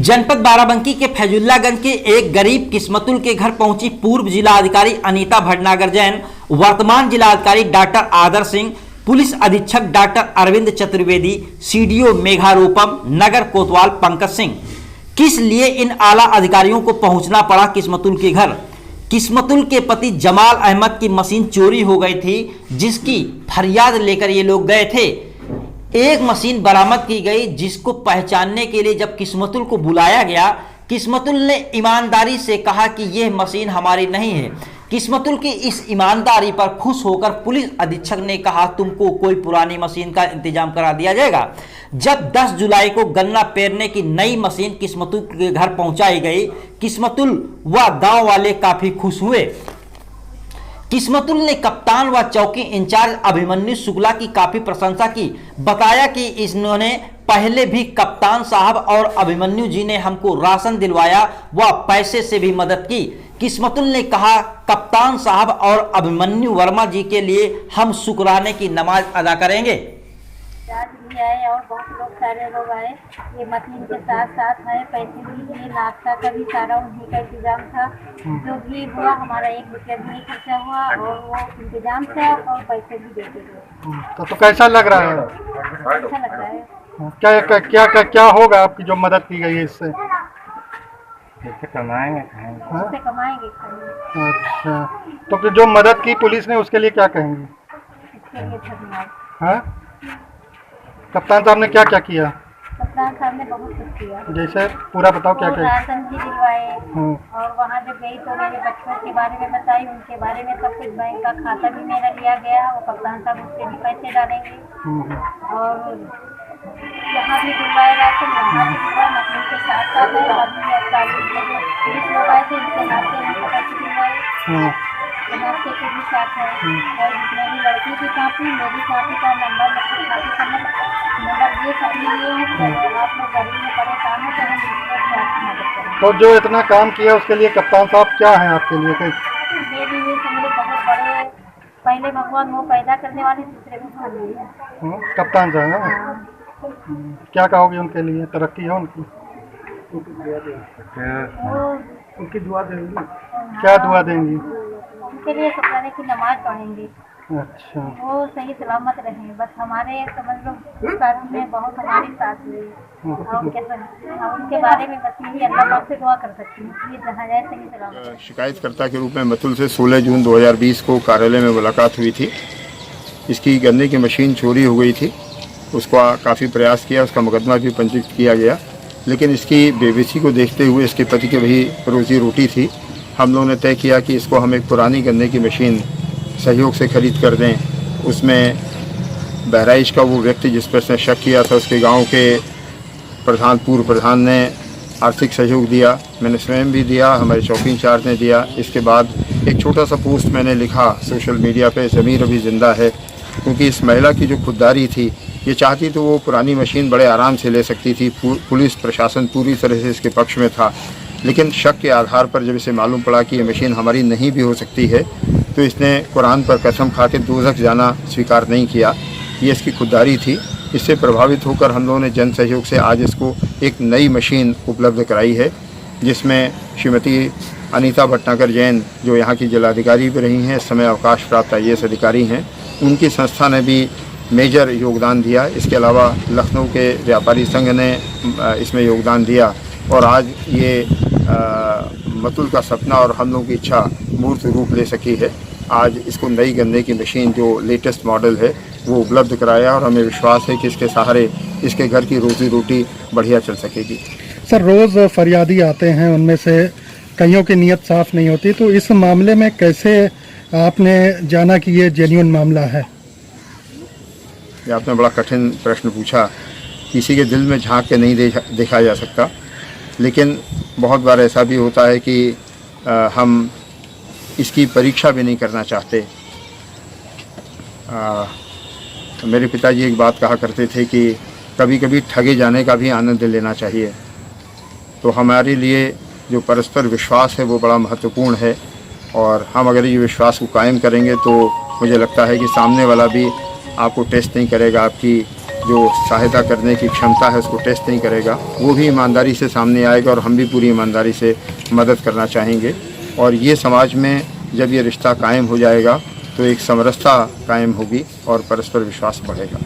जनपद बाराबंकी के फैजुल्लागंज के एक गरीब किस्मतुल के घर पहुंची पूर्व जिला अधिकारी अनीता भटनागर जैन, वर्तमान जिला अधिकारी डॉक्टर आदर सिंह, पुलिस अधीक्षक डॉक्टर अरविंद चतुर्वेदी, सीडीओ मेघारूपम, नगर कोतवाल पंकज सिंह। किस लिए इन आला अधिकारियों को पहुंचना पड़ा किस्मतुल के घर? किस्मतुल के पति जमाल अहमद की मशीन चोरी हो गई थी, जिसकी फरियाद लेकर ये लोग गए थे। एक मशीन बरामद की गई, जिसको पहचानने के लिए जब किस्मतुल को बुलाया गया, किस्मतुल ने ईमानदारी से कहा कि यह मशीन हमारी नहीं है। किस्मतुल की इस ईमानदारी पर खुश होकर पुलिस अधीक्षक ने कहा, तुमको कोई पुरानी मशीन का इंतजाम करा दिया जाएगा। जब 10 जुलाई को गन्ना पेरने की नई मशीन किस्मतुल के घर पहुंचाई गई, किस्मतुल व गांव वाले काफी खुश हुए। किस्मतुल ने कप्तान व चौकी इंचार्ज अभिमन्यु शुक्ला की काफी प्रशंसा की। बताया कि इन्होंने पहले भी कप्तान साहब और अभिमन्यु जी ने हमको राशन दिलवाया व पैसे से भी मदद की। किस्मतुल ने कहा, कप्तान साहब और अभिमन्यु वर्मा जी के लिए हम शुक्राने की नमाज अदा करेंगे। आज भी आए और बहुत लोग, सारे लोग आए। ये मशीन के साथ साथ है, पैसे भी दिए, नाश्ता का भी सारा उन्हीं का इंतजाम था। जो भी हुआ हमारा 1 रुपया भी नहीं खर्चा हुआ और वो इंतजाम था और पैसे भी देते गए। तो कैसा लग रहा है? अच्छा लग रहा है। क्या क्या क्या क्या, क्या होगा आपकी जो मदद की गई है इससे? कमाएंगे इससे कमाएंगे खाएंगे। अच्छा, तो फिर जो मदद की पुलिस ने उसके लिए क्या कहेंगे? इसके लिए धन्यवाद। हाँ, कप्तान साहब ने क्या क्या किया? कप्तान साहब ने बहुत कुछ किया। जैसे पूरा बताओ क्या क्या। राशन भी दिलवाए और वहाँ जब गई तो मेरे बच्चों के बारे में बताई, उनके बारे में सब कुछ। बैंक का खाता भी मेरा लिया गया, वो कप्तान साहब उसके भी पैसे डालेंगे। और यहाँ भी दिलवाए राशन, यहाँ भी दिलवाए। मशीन के साथ साथ है, आदमी 40 पुलिस लोग आए थे, इनके हाथ से उनको पैसे दिलवाए। नाश्ते के भी साथ है और मेरी लड़की की कापी, मेरी कापी का नंबर, मतलब कापी का नंबर ये सब लिए हैं। आप लोग गरीब में परेशान हो तो हम इसको आपकी मदद करें। तो जो इतना काम किया उसके लिए कप्तान साहब क्या है आपके लिए? मेरे लिए समझो बहुत बड़े, पहले भगवान वो पैदा करने वाले, दूसरे भगवान लिए कप्तान साहब है। क्या कहोगे उनके लिए? तरक्की है उनकी? उनकी दुआ देंगी। क्या दुआ देंगी? उनके लिए शुक्राने की नमाज पढ़ेंगे। अच्छा, वो सही सलामत रहें। बस हमारे समझ लो कर्म में बहुत हमारी साथ हुई और उनके बारे में बस यही अल्लाह से दुआ कर सकती हूँ कि जहाँ जाए सही सलामत। शिकायतकर्ता के रूप में मतुल से 16 जून 2020 को कार्यालय में मुलाकात हुई थी। इसकी गन्ने की मशीन चोरी हो गई थी। उसका काफ़ी प्रयास किया, उसका मुकदमा भी पंजीकृत किया गया, लेकिन इसकी बेबसी को देखते हुए इसके पति की भी रोजी रोटी थी। हम लोगों ने तय किया कि इसको हम एक पुरानी गन्ने की मशीन सहयोग से ख़रीद कर दें। उसमें बहराइच का वो व्यक्ति जिस पर उसने शक किया था, उसके गांव के प्रधान, पूर्व प्रधान ने आर्थिक सहयोग दिया, मैंने स्वयं भी दिया, हमारे चौकी इंचार्ज ने दिया। इसके बाद एक छोटा सा पोस्ट मैंने लिखा सोशल मीडिया पे, ज़मीर अभी ज़िंदा है, क्योंकि इस महिला की जो खुददारी थी, ये चाहती तो वो पुरानी मशीन बड़े आराम से ले सकती थी। पुलिस प्रशासन पूरी तरह से इसके पक्ष में था, लेकिन शक के आधार पर जब इसे मालूम पड़ा कि ये मशीन हमारी नहीं भी हो सकती है, तो इसने कुरान पर कसम खा के दोज़ख जाना स्वीकार नहीं किया। ये इसकी खुददारी थी। इससे प्रभावित होकर हम लोगों ने जन सहयोग से आज इसको एक नई मशीन उपलब्ध कराई है, जिसमें श्रीमती अनीता भटनागर जैन, जो यहाँ की जिलाधिकारी भी रही हैं, इस समय अवकाश प्राप्त IAS अधिकारी हैं, उनकी संस्था ने भी मेजर योगदान दिया। इसके अलावा लखनऊ के व्यापारी संघ ने इसमें योगदान दिया और आज ये मतुल का सपना और हम लोगों की इच्छा मूर्त रूप ले सकी है। आज इसको नई गन्ने की मशीन जो लेटेस्ट मॉडल है वो उपलब्ध कराया और हमें विश्वास है कि इसके सहारे इसके घर की रोजी रोटी बढ़िया चल सकेगी। सर, रोज़ फरियादी आते हैं, उनमें से कईयों की नीयत साफ़ नहीं होती, तो इस मामले में कैसे आपने जाना कि ये जेन्युइन मामला है? ये आपने बड़ा कठिन प्रश्न पूछा। किसी के दिल में झांक के नहीं देखा जा सकता, लेकिन बहुत बार ऐसा भी होता है कि हम इसकी परीक्षा भी नहीं करना चाहते। मेरे पिताजी एक बात कहा करते थे कि कभी कभी ठगे जाने का भी आनंद लेना चाहिए। तो हमारे लिए जो परस्पर विश्वास है वो बड़ा महत्वपूर्ण है, और हम अगर ये विश्वास को कायम करेंगे तो मुझे लगता है कि सामने वाला भी आपको टेस्ट नहीं करेगा, आपकी जो सहायता करने की क्षमता है उसको टेस्ट नहीं करेगा, वो भी ईमानदारी से सामने आएगा और हम भी पूरी ईमानदारी से मदद करना चाहेंगे। और ये समाज में जब ये रिश्ता कायम हो जाएगा तो एक समरसता कायम होगी और परस्पर विश्वास बढ़ेगा।